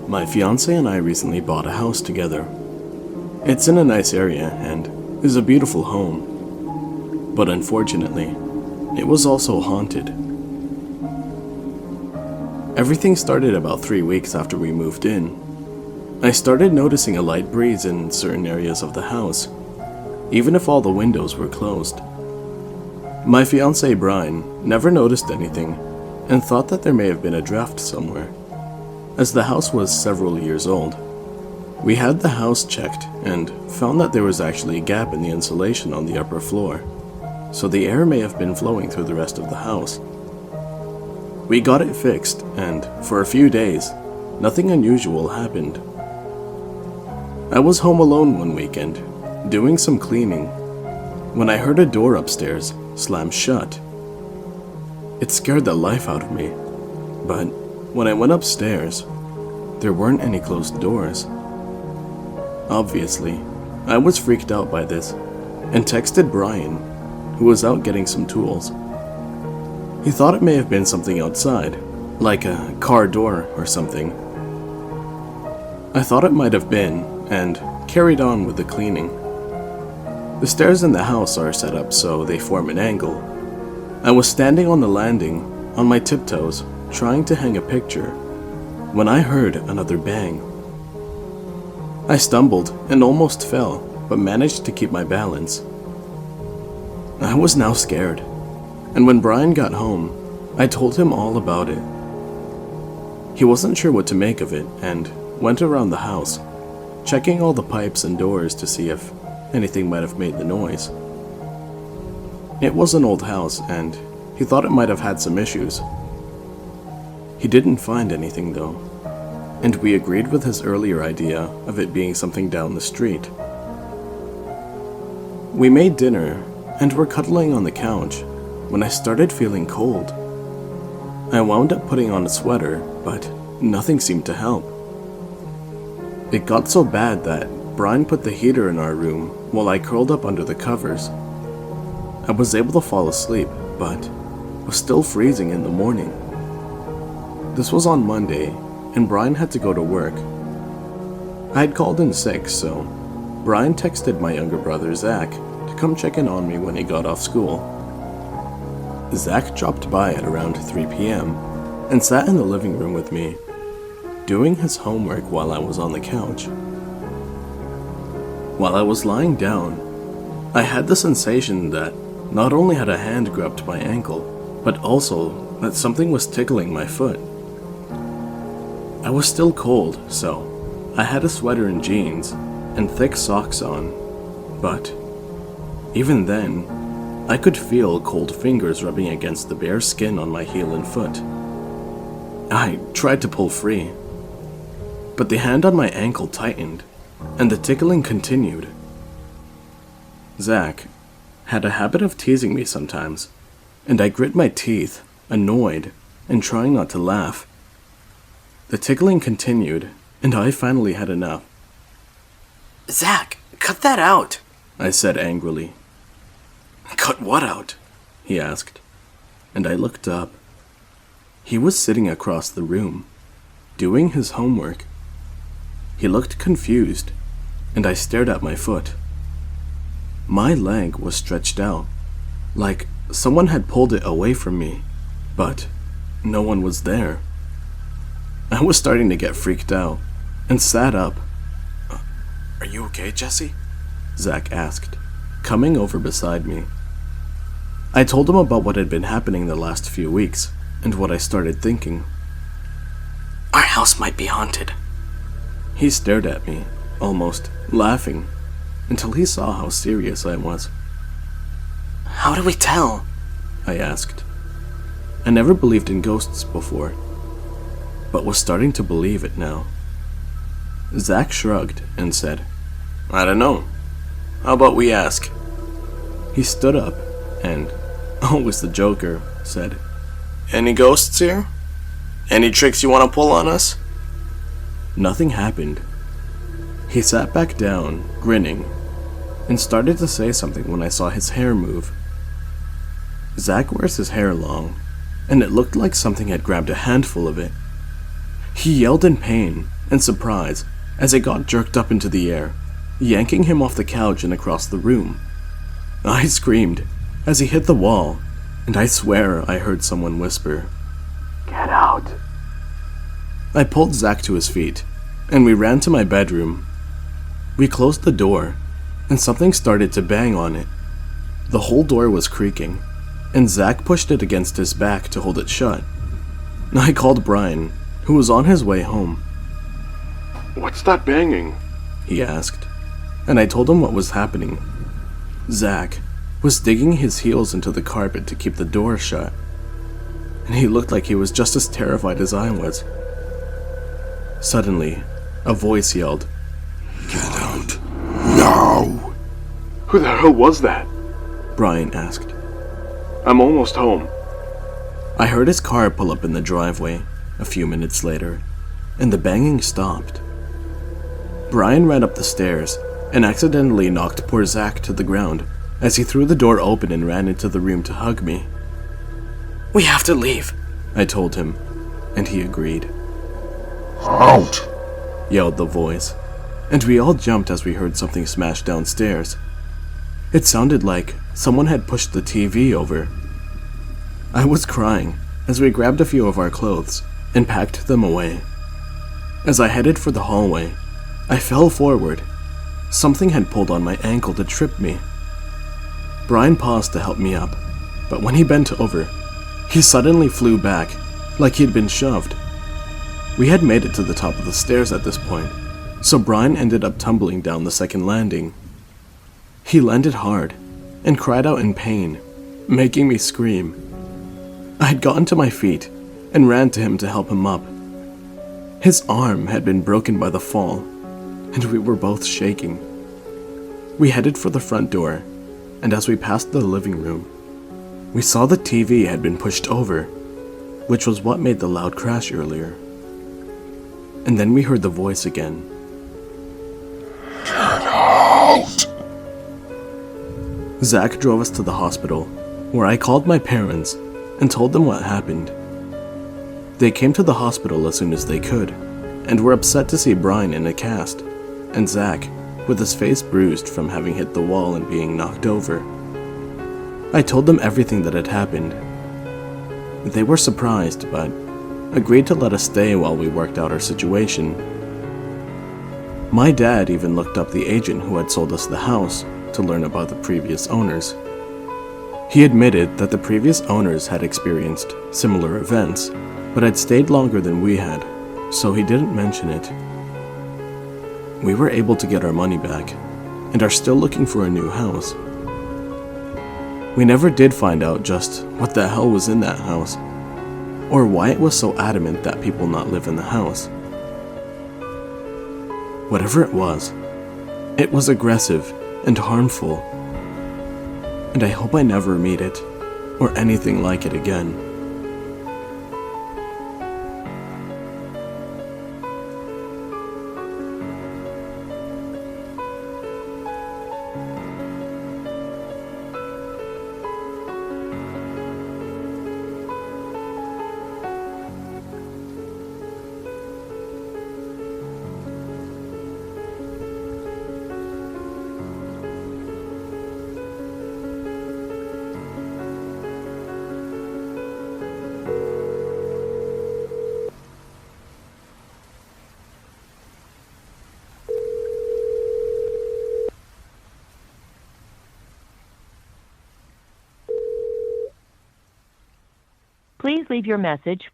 My fiance and I recently bought a house together. It's in a nice area and is a beautiful home. But unfortunately, it was also haunted. Everything started about 3 weeks after we moved in. I started noticing a light breeze in certain areas of the house, even if all the windows were closed. My fiance Brian never noticed anything and thought that there may have been a draft somewhere, as the house was several years old. We had the house checked and found that there was actually a gap in the insulation on the upper floor, so the air may have been flowing through the rest of the house. We got it fixed, and for a few days, nothing unusual happened. I was home alone one weekend, doing some cleaning, when I heard a door upstairs slam shut. It scared the life out of me, but when I went upstairs, there weren't any closed doors. Obviously, I was freaked out by this and texted Brian, who was out getting some tools. He thought it may have been something outside, like a car door or something. I thought it might have been, and carried on with the cleaning. The stairs in the house are set up so they form an angle. I was standing on the landing, on my tiptoes, trying to hang a picture, when I heard another bang. I stumbled and almost fell, but managed to keep my balance. I was now scared, and when Brian got home, I told him all about it. He wasn't sure what to make of it and went around the house, checking all the pipes and doors to see if anything might have made the noise. It was an old house, and he thought it might have had some issues. He didn't find anything though, and we agreed with his earlier idea of it being something down the street. We made dinner and were cuddling on the couch when I started feeling cold. I wound up putting on a sweater, but nothing seemed to help. It got so bad that Brian put the heater in our room while I curled up under the covers. I was able to fall asleep, but was still freezing in the morning. This was on Monday, and Brian had to go to work. I had called in sick, so Brian texted my younger brother Zach to come check in on me when he got off school. Zach dropped by at around 3 p.m. and sat in the living room with me, doing his homework while I was on the couch. While I was lying down, I had the sensation that not only had a hand grabbed my ankle, but also that something was tickling my foot. I was still cold, so I had a sweater and jeans and thick socks on, but even then, I could feel cold fingers rubbing against the bare skin on my heel and foot. I tried to pull free, but the hand on my ankle tightened, and the tickling continued. Zach had a habit of teasing me sometimes, and I grit my teeth, annoyed, and trying not to laugh. The tickling continued, and I finally had enough. "Zach, cut that out," I said angrily. "Cut what out?" he asked, and I looked up. He was sitting across the room, doing his homework. He looked confused, and I stared at my foot. My leg was stretched out, like someone had pulled it away from me, but no one was there. I was starting to get freaked out, and sat up. "Are you okay, Jesse?" Zach asked, coming over beside me. I told him about what had been happening the last few weeks, and what I started thinking. "Our house might be haunted." He stared at me, almost laughing, until he saw how serious I was. "How do we tell?" I asked. I never believed in ghosts before, but was starting to believe it now. Zach shrugged and said, "I don't know. How about we ask?" He stood up and, always the joker, said, "Any ghosts here? Any tricks you want to pull on us?" Nothing happened. He sat back down, grinning, and started to say something when I saw his hair move. Zach wears his hair long, and it looked like something had grabbed a handful of it. He yelled in pain and surprise as it got jerked up into the air, yanking him off the couch and across the room. I screamed as he hit the wall, and I swear I heard someone whisper, "Get out." I pulled Zach to his feet, and we ran to my bedroom. We closed the door, and something started to bang on it. The whole door was creaking, and Zach pushed it against his back to hold it shut. I called Brian, who was on his way home. "What's that banging?" he asked, and I told him what was happening. Zach was digging his heels into the carpet to keep the door shut, and he looked like he was just as terrified as I was. Suddenly, a voice yelled, "Get out, now!" "Who the hell was that?" Brian asked. "I'm almost home." I heard his car pull up in the driveway a few minutes later, and the banging stopped. Brian ran up the stairs and accidentally knocked poor Zach to the ground as he threw the door open and ran into the room to hug me. We have to leave, I told him, and he agreed. "Out!" yelled the voice, and we all jumped as we heard something smash downstairs. It sounded like someone had pushed the TV over. I was crying as we grabbed a few of our clothes and packed them away. As I headed for the hallway, I fell forward. Something had pulled on my ankle to trip me. Brian paused to help me up, but when he bent over, he suddenly flew back, like he'd been shoved. We had made it to the top of the stairs at this point, so Brian ended up tumbling down the second landing. He landed hard and cried out in pain, making me scream. I had gotten to my feet and ran to him to help him up. His arm had been broken by the fall, and we were both shaking. We headed for the front door, and as we passed the living room, we saw the TV had been pushed over, which was what made the loud crash earlier. And then we heard the voice again. "Get out!" Zach drove us to the hospital, where I called my parents and told them what happened. They came to the hospital as soon as they could, and were upset to see Brian in a cast, and Zach with his face bruised from having hit the wall and being knocked over. I told them everything that had happened. They were surprised, but agreed to let us stay while we worked out our situation. My dad even looked up the agent who had sold us the house to learn about the previous owners. He admitted that the previous owners had experienced similar events, but had stayed longer than we had, so he didn't mention it. We were able to get our money back, and are still looking for a new house. We never did find out just what the hell was in that house, or why it was so adamant that people not live in the house. Whatever it was aggressive and harmful, and I hope I never meet it, or anything like it again. Please leave your message